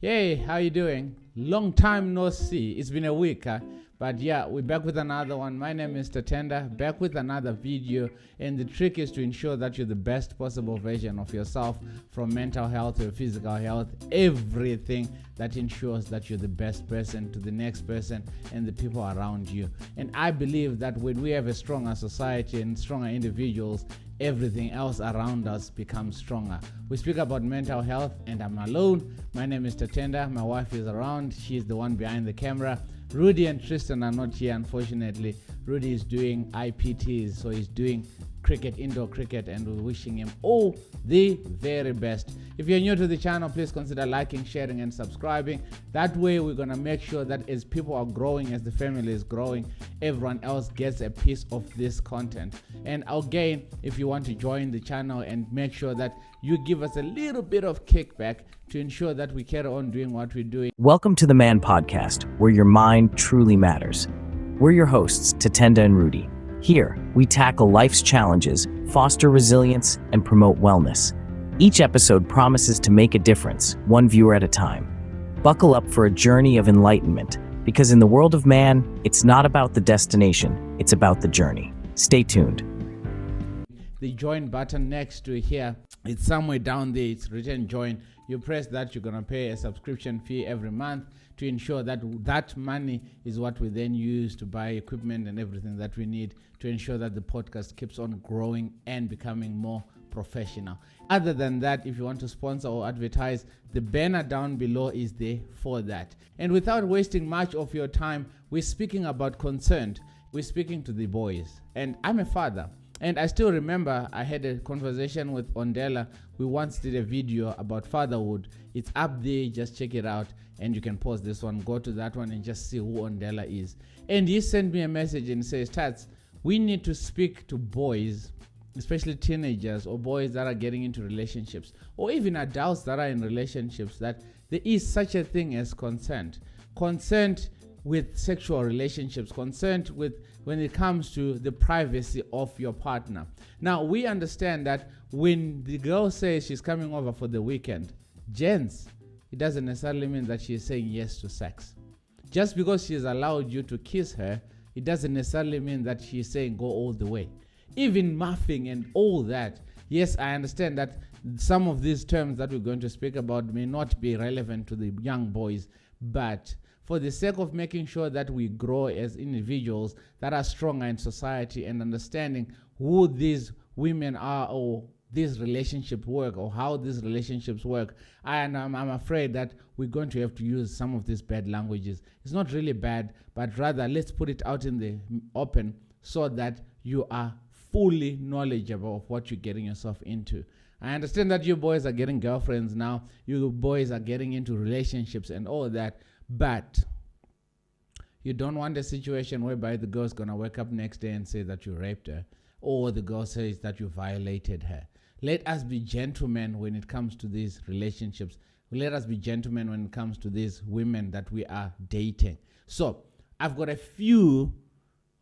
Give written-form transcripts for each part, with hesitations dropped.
Hey, how you doing? Long time no see. It's been a week, but yeah, we're back with another one. My name is Tatenda, back with another video, and the trick is to ensure that you're the best possible version of yourself, from mental health to physical health, everything that ensures that you're the best person to the next person and the people around you. And I believe that when we have a stronger society and stronger individuals, everything else around us becomes stronger. We speak about mental health, and I'm alone. My name is Tatenda. My wife is around. She's the one behind the camera. Rudy and Tristan are not here, unfortunately. Rudy is doing IPTs, so he's doing indoor cricket, and we're wishing him all the very best. If you're new to the channel, please consider liking, sharing, and subscribing. That way we're gonna make sure that as people are growing, as the family is growing, everyone else gets a piece of this content. And again, if you want to join the channel and make sure that you give us a little bit of kickback to ensure that we carry on doing what we're doing. Welcome to the Man Podcast, where your mind truly matters. We're your hosts, Tatenda and Rudy. Here, we tackle life's challenges, foster resilience, and promote wellness. Each episode promises to make a difference, one viewer at a time. Buckle up for a journey of enlightenment, because in the world of man, it's not about the destination, it's about the journey. Stay tuned. The join button next to here, it's somewhere down there, it's written join. You press that, you're gonna pay a subscription fee every month to ensure that that money is what we then use to buy equipment and everything that we need to ensure that the podcast keeps on growing and becoming more professional. Other than that, if you want to sponsor or advertise, the banner down below is there for that. And without wasting much of your time, we're speaking about consent. We're speaking to the boys, and I'm a father. And I still remember I had a conversation with Ondela. We once did a video about fatherhood. It's up there, just check it out, and you can pause this one, go to that one and just see who Ondela is. And he sent me a message and says, Tats, we need to speak to boys, especially teenagers or boys that are getting into relationships, or even adults that are in relationships, that there is such a thing as consent. Consent with sexual relationships, consent with when it comes to the privacy of your partner. Now, we understand that when the girl says she's coming over for the weekend, gents, it doesn't necessarily mean that she's saying yes to sex. Just because she's allowed you to kiss her, it doesn't necessarily mean that she's saying go all the way. Even muffing and all that, yes, I understand that some of these terms that we're going to speak about may not be relevant to the young boys, but for the sake of making sure that we grow as individuals that are stronger in society and understanding who these women are or these relationships work or how these relationships work, and I'm afraid that we're going to have to use some of these bad languages. It's not really bad, but rather let's put it out in the open so that you are fully knowledgeable of what you're getting yourself into. I understand that you boys are getting girlfriends now, you boys are getting into relationships and all that, but you don't want a situation whereby the girl's gonna wake up next day and say that you raped her, or the girl says that you violated her. Let us be gentlemen when it comes to these relationships. Let us be gentlemen when it comes to these women that we are dating. So I've got a few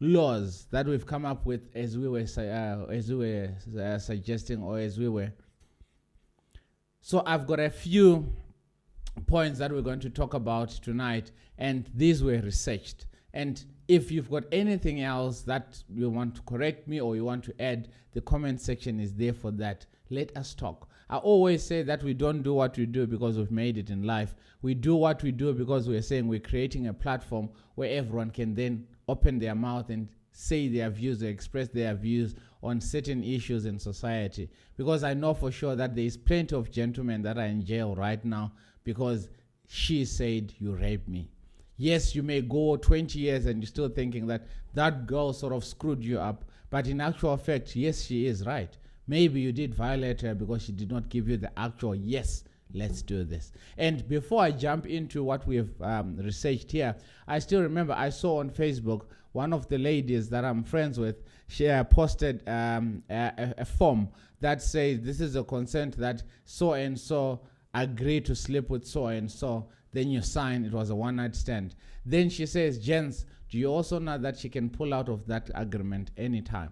laws that we've come up with as we were suggesting, or as we were. So I've got a few points that we're going to talk about tonight, and these were researched. And if you've got anything else that you want to correct me or you want to add, the comment section is there for that. Let us talk. I always say that we don't do what we do because we've made it in life. We do what we do because we're saying we're creating a platform where everyone can then open their mouth and say their views or express their views on certain issues in society. Because I know for sure that there is plenty of gentlemen that are in jail right now because she said you raped me. Yes, you may go 20 years and you're still thinking that that girl sort of screwed you up, but in actual fact, yes, she is right. Maybe you did violate her because she did not give you the actual yes, let's do this. And before I jump into what we have researched here, I still remember I saw on Facebook one of the ladies that I'm friends with, she posted a form that says this is a consent that so and so agree to sleep with so and so. Then you sign, it was a one-night stand. Then she says, gents, do you also know that she can pull out of that agreement anytime?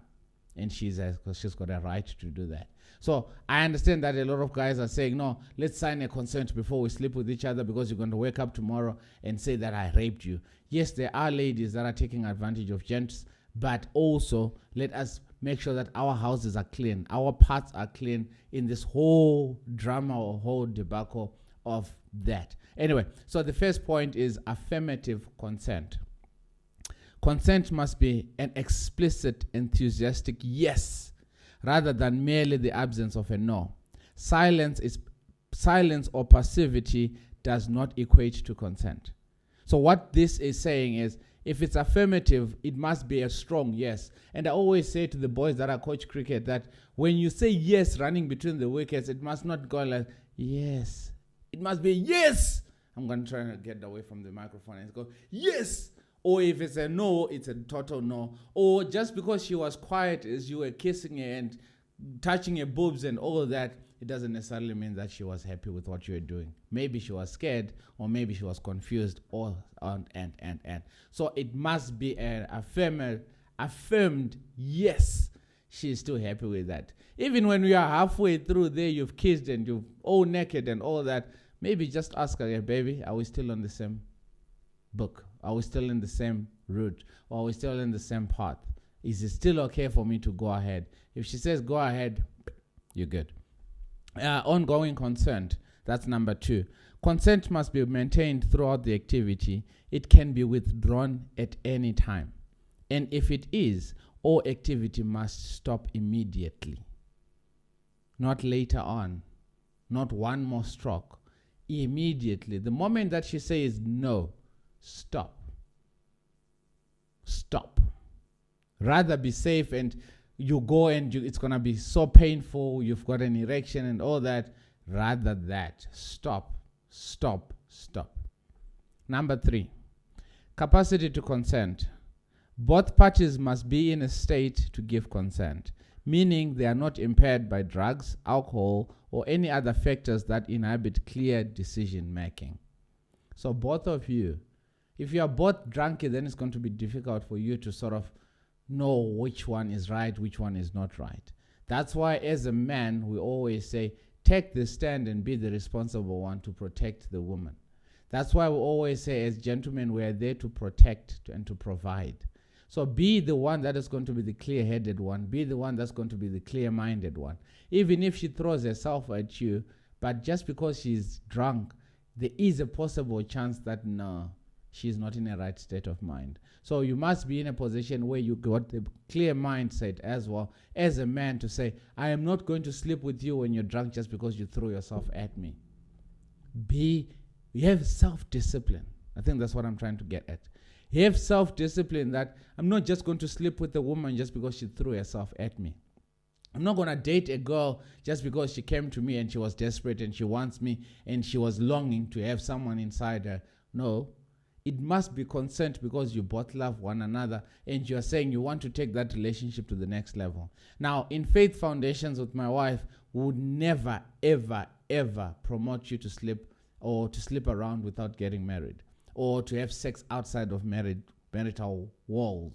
And she says, because she's got a right to do that. So I understand that a lot of guys are saying, no, let's sign a consent before we sleep with each other because you're going to wake up tomorrow and say that I raped you. Yes, there are ladies that are taking advantage of gents, but also let us make sure that our houses are clean, our parts are clean in this whole drama or whole debacle of that. Anyway, so the first point is affirmative consent. Consent must be an explicit, enthusiastic yes, rather than merely the absence of a no. Silence or passivity does not equate to consent. So what this is saying is, if it's affirmative, it must be a strong yes. And I always say to the boys that I coach cricket that when you say yes running between the wickets, it must not go like yes. It must be yes. I'm going to try to get away from the microphone and go yes. Or if it's a no, it's a total no. Or just because she was quiet as you were kissing her and touching her boobs and all of that, it doesn't necessarily mean that she was happy with what you were doing. Maybe she was scared, or maybe she was confused, or and. So it must be an affirmed yes. She's still happy with that. Even when we are halfway through there, you've kissed and you've all naked and all that, maybe just ask her, baby, are we still on the same book? Are we still in the same route? Or are we still in the same path? Is it still okay for me to go ahead? If she says go ahead, you're good. Ongoing consent, that's number 2. Consent must be maintained throughout the activity. It can be withdrawn at any time. And if it is, all activity must stop immediately. Not later on. Not one more stroke. Immediately. The moment that she says no, stop. Stop. Rather be safe and you go and it's going to be so painful. You've got an erection and all that. Rather that. Stop. Stop. Stop. Number 3. Capacity to consent. Both parties must be in a state to give consent, meaning they are not impaired by drugs, alcohol, or any other factors that inhibit clear decision making. So both of you, if you are both drunk, then it's going to be difficult for you to sort of know which one is right, which one is not right. That's why as a man, we always say, take the stand and be the responsible one to protect the woman. That's why we always say as gentlemen, we are there to protect and to provide. So be the one that is going to be the clear-headed one. Be the one that's going to be the clear-minded one. Even if she throws herself at you, but just because she's drunk, there is a possible chance that no, she's not in a right state of mind. So you must be in a position where you got the clear mindset as well as a man to say, I am not going to sleep with you when you're drunk just because you threw yourself at me. You have self-discipline. I think that's what I'm trying to get at. You have self-discipline that I'm not just going to sleep with a woman just because she threw herself at me. I'm not going to date a girl just because she came to me and she was desperate and she wants me and she was longing to have someone inside her. No, it must be consent because you both love one another and you're saying you want to take that relationship to the next level. Now, in Faith Foundations with my wife, we would never, ever, ever promote you to sleep or to sleep around without getting married or to have sex outside of marital walls.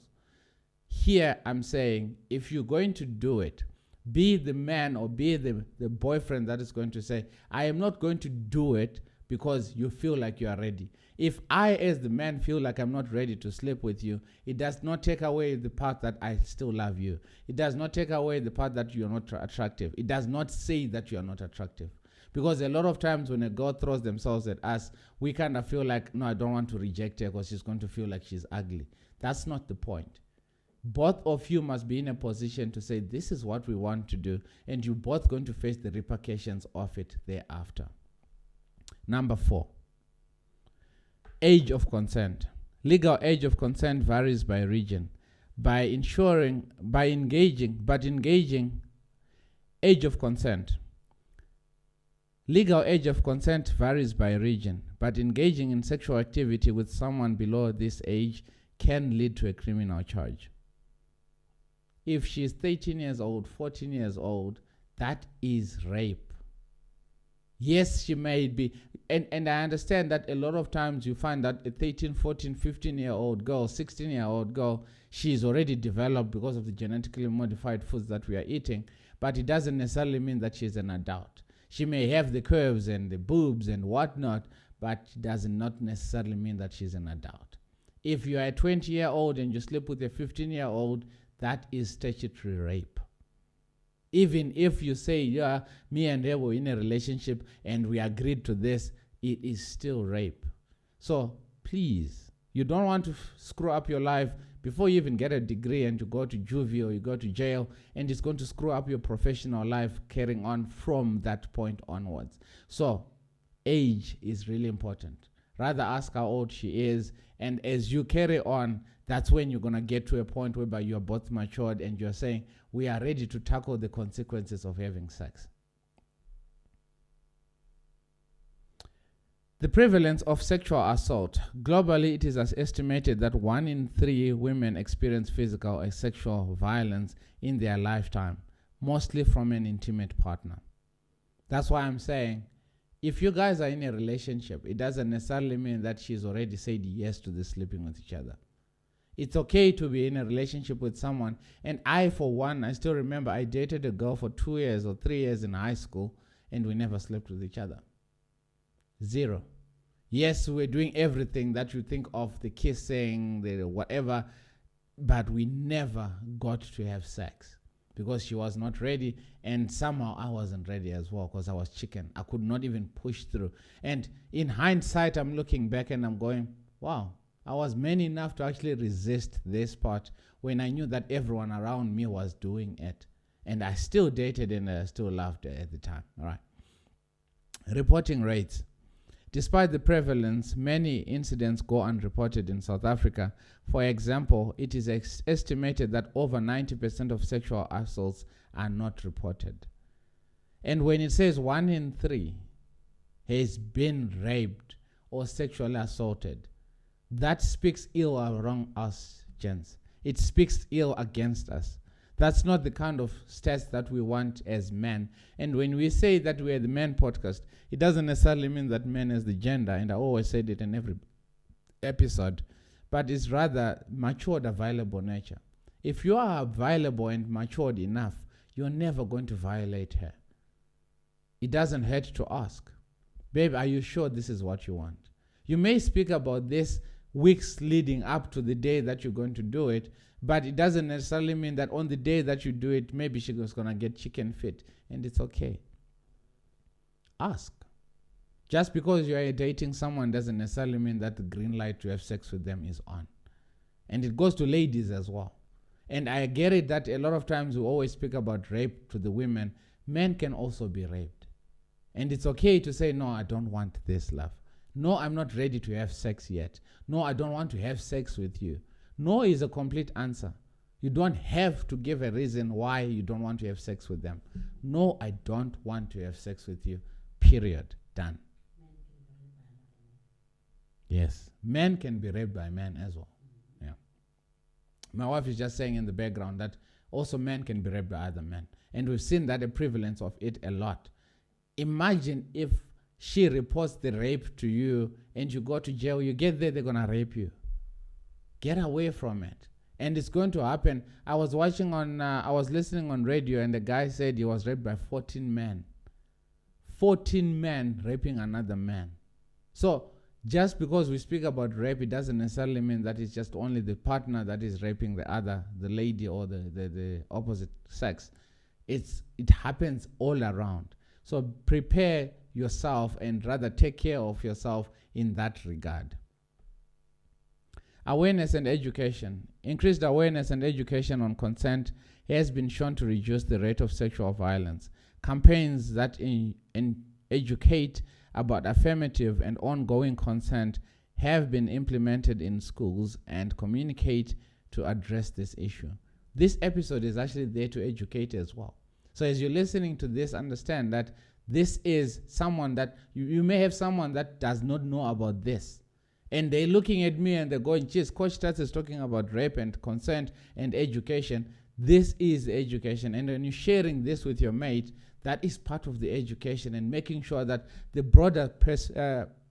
Here, I'm saying, if you're going to do it, be the man or be the boyfriend that is going to say, I am not going to do it because you feel like you are ready. If I, as the man, feel like I'm not ready to sleep with you, it does not take away the part that I still love you. It does not take away the part that you're not attractive. It does not say that you're not attractive. Because a lot of times when a girl throws themselves at us, we kind of feel like, no, I don't want to reject her because she's going to feel like she's ugly. That's not the point. Both of you must be in a position to say, this is what we want to do, and you're both going to face the repercussions of it thereafter. Number 4, age of consent. Legal age of consent varies by region. Engaging age of consent. Legal age of consent varies by region, but engaging in sexual activity with someone below this age can lead to a criminal charge. If she's 13 years old, 14 years old, that is rape. Yes, she may be, and I understand that a lot of times you find that a 13, 14, 15-year-old girl, 16-year-old girl, she's already developed because of the genetically modified foods that we are eating. but it doesn't necessarily mean that she's an adult. She may have the curves and the boobs and whatnot, but it does not necessarily mean that she's an adult. If you are a 20-year-old and you sleep with a 15-year-old, that is statutory rape. Even if you say, yeah, me and her were in a relationship and we agreed to this, it is still rape. So please, you don't want to screw up your life before you even get a degree and you go to juvie or you go to jail, and it's going to screw up your professional life carrying on from that point onwards. So age is really important. Rather ask how old she is, and as you carry on, that's when you're going to get to a point whereby you're both matured and you're saying, we are ready to tackle the consequences of having sex. The prevalence of sexual assault. Globally, it is estimated that 1 in 3 women experience physical or sexual violence in their lifetime, mostly from an intimate partner. That's why I'm saying, if you guys are in a relationship, it doesn't necessarily mean that she's already said yes to the sleeping with each other. It's okay to be in a relationship with someone. And I, for one, I still remember I dated a girl for 2 years or 3 years in high school, and we never slept with each other. 0. Yes, we're doing everything that you think of, the kissing, the whatever, but we never got to have sex because she was not ready, and somehow I wasn't ready as well because I was chicken. I could not even push through. And in hindsight, I'm looking back and I'm going, wow, I was man enough to actually resist this part when I knew that everyone around me was doing it. And I still dated and I still loved her at the time. All right. Reporting rates. Despite the prevalence, many incidents go unreported in South Africa. For example, it is estimated that over 90% of sexual assaults are not reported. And when it says 1 in 3 has been raped or sexually assaulted, that speaks ill around us, gents. It speaks ill against us. That's not the kind of stats that we want as men. And when we say that we're the men podcast, it doesn't necessarily mean that men is the gender, and I always said it in every episode, but it's rather matured, available nature. If you are available and matured enough, you're never going to violate her. It doesn't hurt to ask, babe, are you sure this is what you want? You may speak about this weeks leading up to the day that you're going to do it, but it doesn't necessarily mean that on the day that you do it, maybe she was going to get chicken fit, and it's okay. Ask. Just because you are dating someone doesn't necessarily mean that the green light to have sex with them is on. And it goes to ladies as well. And I get it that a lot of times we always speak about rape to the women. Men can also be raped. And it's okay to say, no, I don't want this, love. No, I'm not ready to have sex yet. No, I don't want to have sex with you. No is a complete answer. You don't have to give a reason why you don't want to have sex with them. No, I don't want to have sex with you. Period. Done. Yes. Men can be raped by men as well. Yeah. My wife is just saying in the background that also men can be raped by other men. And we've seen that a prevalence of it a lot. Imagine if she reports the rape to you and you go to jail, you get there, they're going to rape you. Get away from it. And it's going to happen. I was listening on radio, and the guy said he was raped by 14 men. 14 men raping another man. So just because we speak about rape, it doesn't necessarily mean that it's just only the partner that is raping the lady or the opposite sex. It happens all around. So prepare yourself and rather take care of yourself in that regard. Awareness and education. Increased awareness and education on consent has been shown to reduce the rate of sexual violence. Campaigns that educate about affirmative and ongoing consent have been implemented in schools and communicate to address this issue. This episode is actually there to educate as well. So as you're listening to this, understand that this is someone that you may have someone that does not know about this. And they're looking at me and they're going, geez, Coach Stats is talking about rape and consent and education. This is education. And when you're sharing this with your mate, that is part of the education and making sure that the broader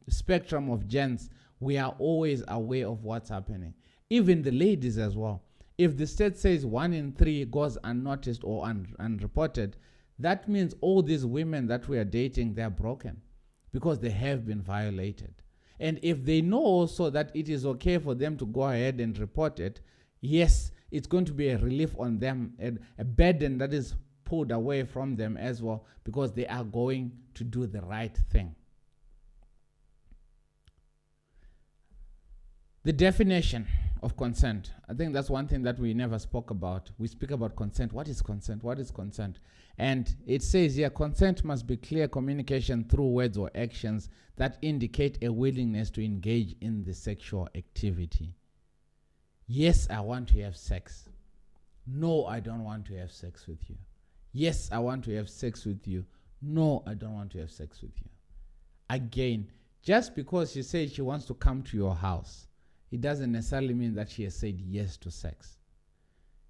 spectrum of gents, we are always aware of what's happening. Even the ladies as well. if the state says 1 in 3 goes unnoticed or unreported, that means all these women that we are dating, they're broken because they have been violated. And if they know also that it is okay for them to go ahead and report it, yes, it's going to be a relief on them, and a burden that is pulled away from them as well, because they are going to do the right thing. The definition of consent. I think that's one thing that we never spoke about. We speak about consent. What is consent? What is consent? And it says here, consent must be clear communication through words or actions that indicate a willingness to engage in the sexual activity. Yes, I want to have sex. No, I don't want to have sex with you. Yes, I want to have sex with you. No, I don't want to have sex with you. Again, just because she said she wants to come to your house, it doesn't necessarily mean that she has said yes to sex.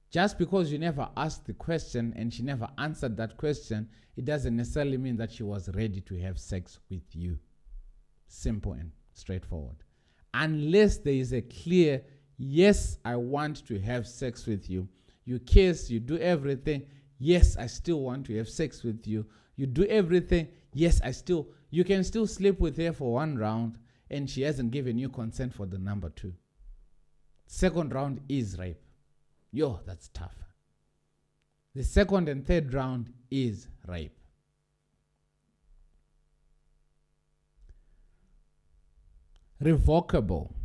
Just because you never asked the question and she never answered that question, it doesn't necessarily mean that she was ready to have sex with you. Simple and straightforward. Unless there is a clear, yes, I want to have sex with you. You kiss, you do everything. Yes, I still want to have sex with you. You do everything. Yes, you can still sleep with her for 1 round, and she hasn't given you consent for the number 2. Second round is rape. Yo, that's tough. The second and third round is rape. Revocable.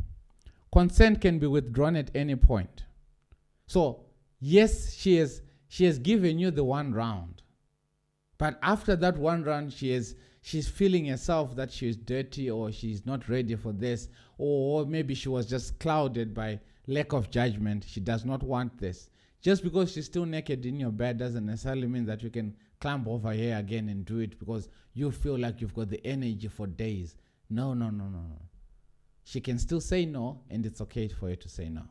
Consent can be withdrawn at any point. So, yes, she has given you the 1 round. But after that 1 round, she's feeling herself that she's dirty, or she's not ready for this, or maybe she was just clouded by lack of judgment. She does not want this. Just because she's still naked in your bed doesn't necessarily mean that you can climb over here again and do it because you feel like you've got the energy for days. No. She can still say no, and it's okay for her to say no.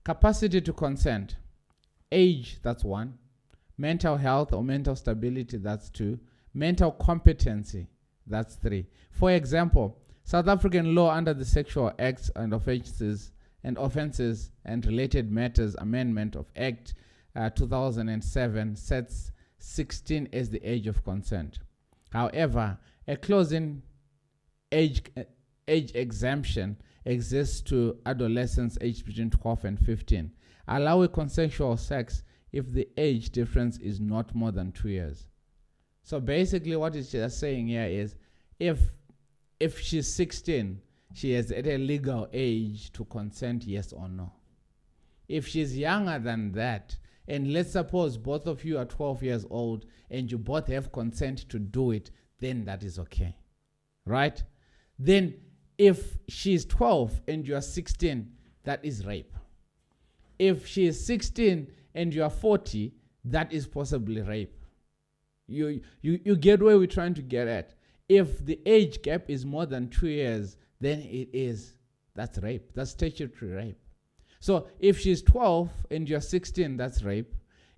Capacity to consent. Age, that's 1. Mental health or mental stability, that's 2. Mental competency, that's 3. For example, South African law under the Sexual Acts and Offences and Related Matters Amendment of Act 2007 sets 16 as the age of consent. However, a closing age exemption exists to adolescents aged between 12 and 15, allowing consensual sex if the age difference is not more than 2 years. So basically what it's just saying here is if she's 16, she is at a legal age to consent, yes or no. If she's younger than that, and let's suppose both of you are 12 years old and you both have consent to do it, then that is okay. Right? Then if she's 12 and you are 16, that is rape. If she is 16 and you are 40, that is possibly rape. You get where we're trying to get at. If the age gap is more than 2 years, then that's rape. That's statutory rape. So if she's 12 and you're 16, that's rape.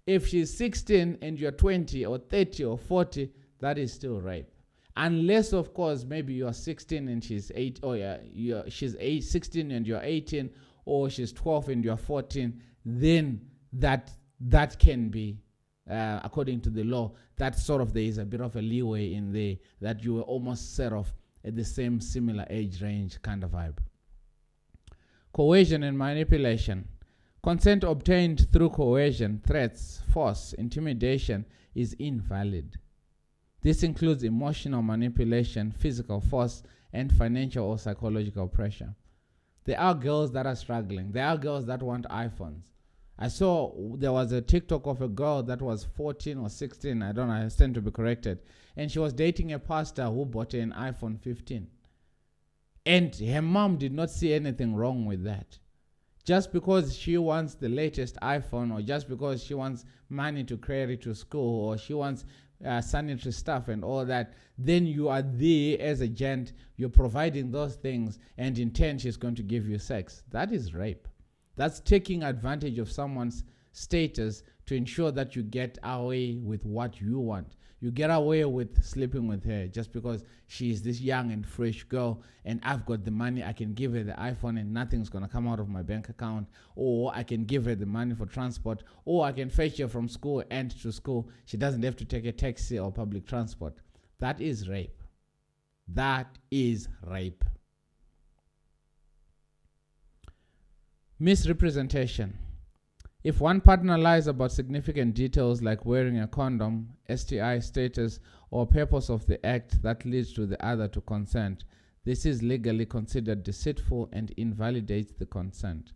If she's 16 and you're 20 or 30 or 40, that is still rape. Unless, of course, maybe you're 16 and she's 8, or she's 16 and you're 18, or she's 12 and you're 14, then that can be, according to the law, that sort of there is a bit of a leeway in there that you were almost set off at the same similar age range kind of vibe. Coercion and manipulation. Consent obtained through coercion, threats, force, intimidation is invalid. This includes emotional manipulation, physical force, and financial or psychological pressure. There are girls that are struggling. There are girls that want iPhones. I saw there was a TikTok of a girl that was 14 or 16, I don't know, I stand to be corrected, and she was dating a pastor who bought her an iPhone 15. And her mom did not see anything wrong with that. Just because she wants the latest iPhone, or just because she wants money to carry to school, or she wants sanitary stuff and all that, then you are there as a gent, you're providing those things, and in turn she's going to give you sex. That is rape. That's taking advantage of someone's status to ensure that you get away with what you want. You get away with sleeping with her just because she is this young and fresh girl, and I've got the money. I can give her the iPhone and nothing's going to come out of my bank account. Or I can give her the money for transport. Or I can fetch her from school and to school. She doesn't have to take a taxi or public transport. That is rape. That is rape. Misrepresentation. If one partner lies about significant details like wearing a condom, STI status, or purpose of the act that leads to the other to consent, this is legally considered deceitful and invalidates the consent.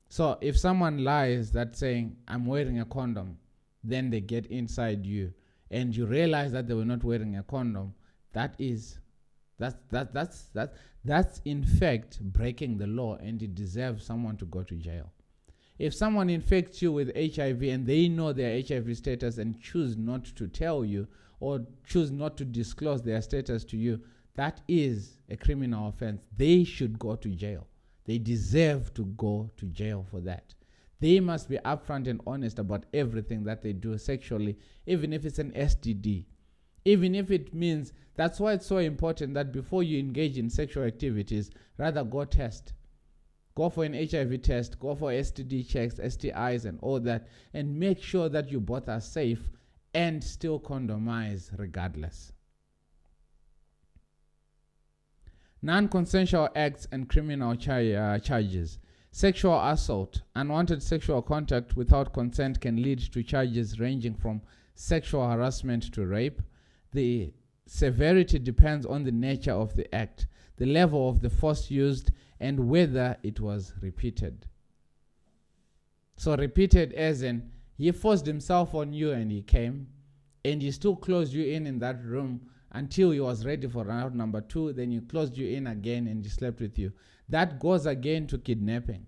So if someone lies that saying, I'm wearing a condom, then they get inside you and you realize that they were not wearing a condom, that's in fact breaking the law, and it deserves someone to go to jail. If someone infects you with HIV and they know their HIV status and choose not to tell you or choose not to disclose their status to you, that is a criminal offense. They should go to jail. They deserve to go to jail for that. They must be upfront and honest about everything that they do sexually, even if it's an STD. Even if it means, that's why it's so important that before you engage in sexual activities, rather go test. Go for an HIV test, go for STD checks, STIs and all that, and make sure that you both are safe and still condomize regardless. Non-consensual acts and criminal charges. Sexual assault. Unwanted sexual contact without consent can lead to charges ranging from sexual harassment to rape. The severity depends on the nature of the act, the level of the force used, and whether it was repeated. So repeated as in, he forced himself on you and he came, and he still closed you in that room until he was ready for round number 2, then he closed you in again and he slept with you. That goes again to kidnapping.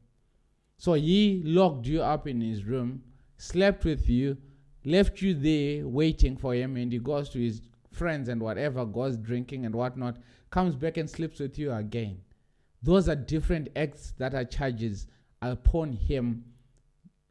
So he locked you up in his room, slept with you, left you there waiting for him, and he goes to his friends and whatever, goes drinking and whatnot, comes back and sleeps with you again. Those are different acts that are charges upon him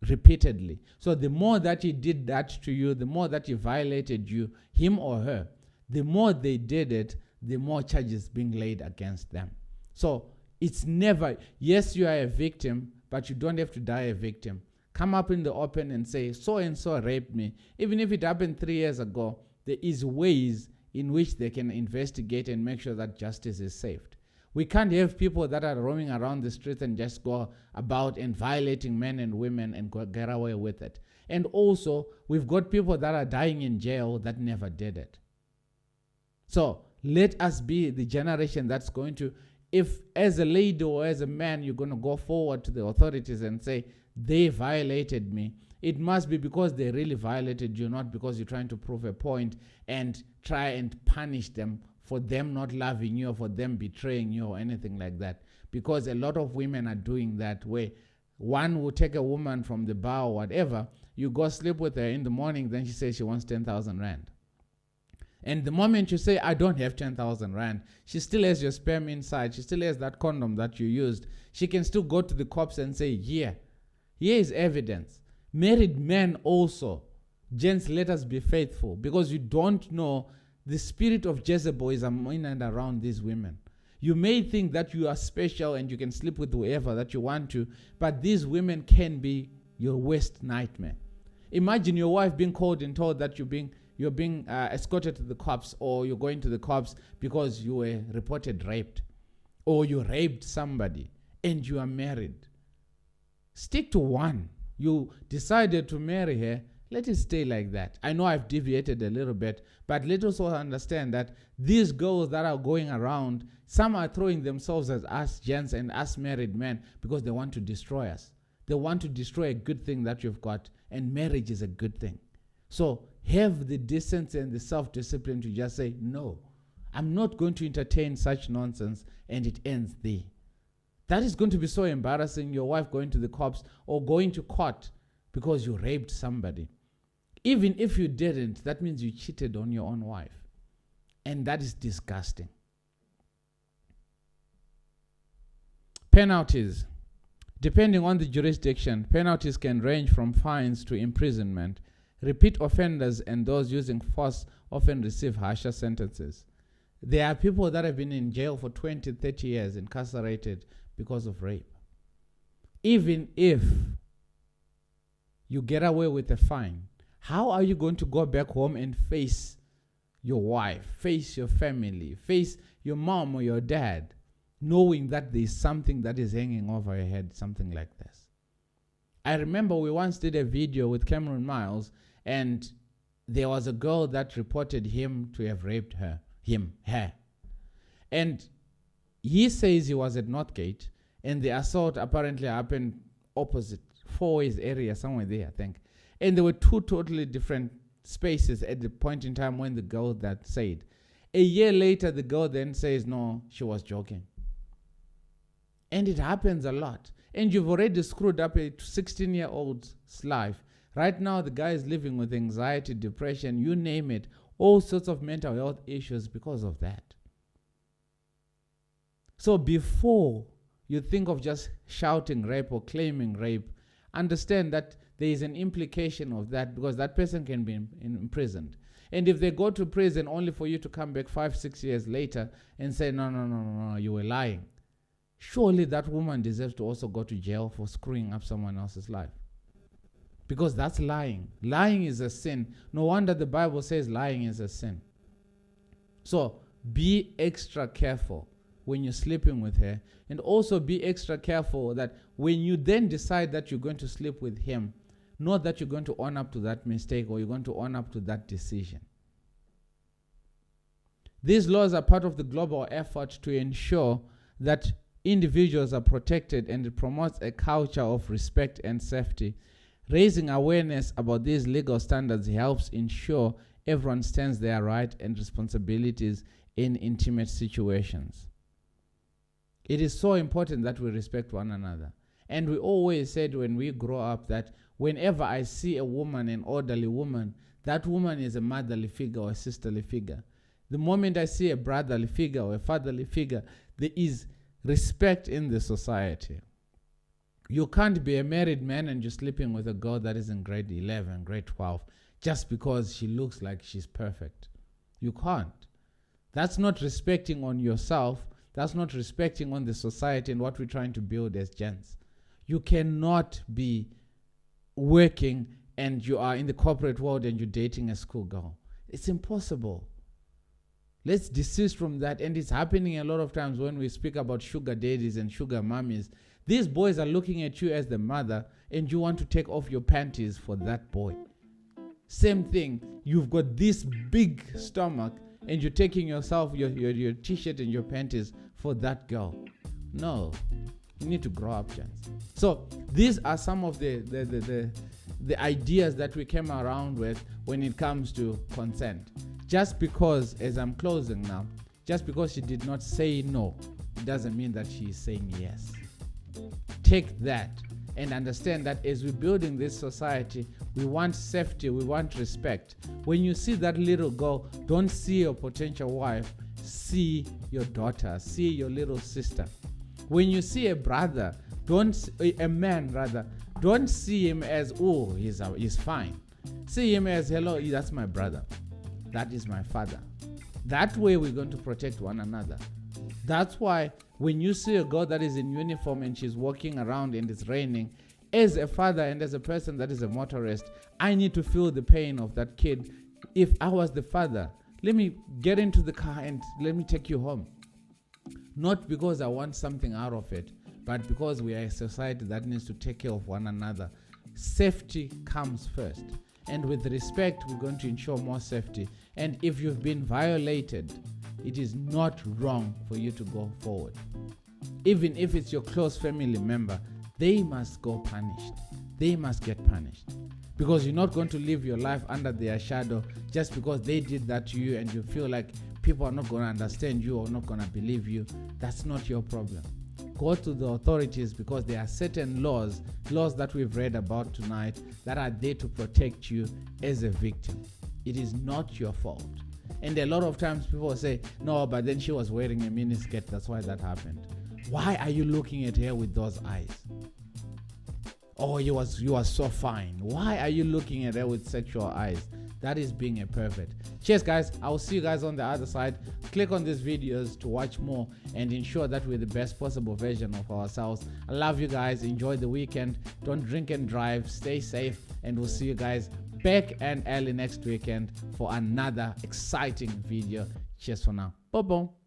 repeatedly. So the more that he did that to you, the more that he violated you, him or her, the more they did it, the more charges being laid against them. So it's never, yes, you are a victim, but you don't have to die a victim. Come up in the open and say, so-and-so raped me. Even if it happened 3 years ago, there is ways in which they can investigate and make sure that justice is saved. We can't have people that are roaming around the streets and just go about and violating men and women and get away with it. And also, we've got people that are dying in jail that never did it. So let us be the generation that's going to, if as a lady or as a man, you're going to go forward to the authorities and say, they violated me, it must be because they really violated you, not because you're trying to prove a point and try and punish them for them not loving you or for them betraying you or anything like that. Because a lot of women are doing that, where one will take a woman from the bar or whatever, you go sleep with her in the morning, then she says she wants 10,000 rand. And the moment you say, I don't have 10,000 rand, she still has your sperm inside, she still has that condom that you used. She can still go to the cops and say, here is evidence. Married men also, gents, let us be faithful, because you don't know, the spirit of Jezebel is in and around these women. You may think that you are special and you can sleep with whoever that you want to, but these women can be your worst nightmare. Imagine your wife being called and told that you're being escorted to the cops, or you're going to the cops because you were reported raped, or you raped somebody and you are married. Stick to one. You decided to marry her, let it stay like that. I know I've deviated a little bit, but let us also understand that these girls that are going around, some are throwing themselves as us gents and us married men because they want to destroy us. They want to destroy a good thing that you've got, and marriage is a good thing. So have the decency and the self-discipline to just say, no, I'm not going to entertain such nonsense, and it ends there. That is going to be so embarrassing, your wife going to the cops or going to court because you raped somebody. Even if you didn't, that means you cheated on your own wife. And that is disgusting. Penalties. Depending on the jurisdiction, penalties can range from fines to imprisonment. Repeat offenders and those using force often receive harsher sentences. There are people that have been in jail for 20, 30 years, incarcerated because of rape. Even if you get away with a fine, how are you going to go back home and face your wife, face your family, face your mom or your dad, knowing that there is something that is hanging over your head, something like this? I remember we once did a video with Cameron Miles, and there was a girl that reported him to have raped her. And he says he was at Northgate, and the assault apparently happened opposite Four Ways area, somewhere there, I think. And there were two totally different spaces at the point in time when the girl that said. A year later, the girl then says, no, she was joking. And it happens a lot. And you've already screwed up a 16-year-old's life. Right now, the guy is living with anxiety, depression, you name it, all sorts of mental health issues because of that. So before you think of just shouting rape or claiming rape, understand that there is an implication of that, because that person can be imprisoned. And if they go to prison only for you to come back 5-6 years later and say, no, you were lying, surely that woman deserves to also go to jail for screwing up someone else's life. Because that's lying. Lying is a sin. No wonder the Bible says lying is a sin. So be extra careful when you're sleeping with her, and also be extra careful that when you then decide that you're going to sleep with him, not that you're going to own up to that mistake or you're going to own up to that decision. These laws are part of the global effort to ensure that individuals are protected, and it promotes a culture of respect and safety. Raising awareness about these legal standards helps ensure everyone stands their right and responsibilities in intimate situations. It is so important that we respect one another. And we always said when we grow up that whenever I see a woman, an elderly woman, that woman is a motherly figure or a sisterly figure. The moment I see a brotherly figure or a fatherly figure, there is respect in the society. You can't be a married man and you're sleeping with a girl that is in grade 11, grade 12, just because she looks like she's perfect. You can't. That's not respecting on yourself. That's not respecting on the society and what we're trying to build as gents. You cannot be working and you are in the corporate world and you're dating a schoolgirl. It's impossible. Let's desist from that. And it's happening a lot of times when we speak about sugar daddies and sugar mummies. These boys are looking at you as the mother, and you want to take off your panties for that boy. Same thing. You've got this big stomach, and you're taking yourself, your t-shirt and your panties for that girl. No. You need to grow up, gents. So these are some of the ideas that we came around with when it comes to consent. Just because, as I'm closing now, just because she did not say no, it doesn't mean that she is saying yes. Take that and understand that as we're building this society, we want safety, we want respect. When you see that little girl, don't see your potential wife, see your daughter, see your little sister. When you see a brother, don't see him as, oh, he's fine. See him as, hello, that's my brother. That is my father. That way we're going to protect one another. That's why when you see a girl that is in uniform and she's walking around and it's raining, as a father and as a person that is a motorist, I need to feel the pain of that kid. If I was the father, let me get into the car and let me take you home. Not because I want something out of it, but because we are a society that needs to take care of one another. Safety comes first. And with respect, we're going to ensure more safety. And if you've been violated, it is not wrong for you to go forward. Even if it's your close family member, they must go punished. They must get punished. Because you're not going to live your life under their shadow just because they did that to you and you feel like people are not going to understand you or not going to believe you. That's not your problem. Go to the authorities, because there are certain laws that we've read about tonight that are there to protect you as a victim. It is not your fault. And a lot of times people say, no, but then she was wearing a miniskirt, that's why that happened. Why are you looking at her with those eyes? oh, you was so fine. Why are you looking at her with sexual eyes? That is being a pervert. Cheers, guys. I will see you guys on the other side. Click on these videos to watch more and ensure that we're the best possible version of ourselves. I love you guys. Enjoy the weekend. Don't drink and drive. Stay safe. And we'll see you guys back and early next weekend for another exciting video. Cheers for now. Bye-bye.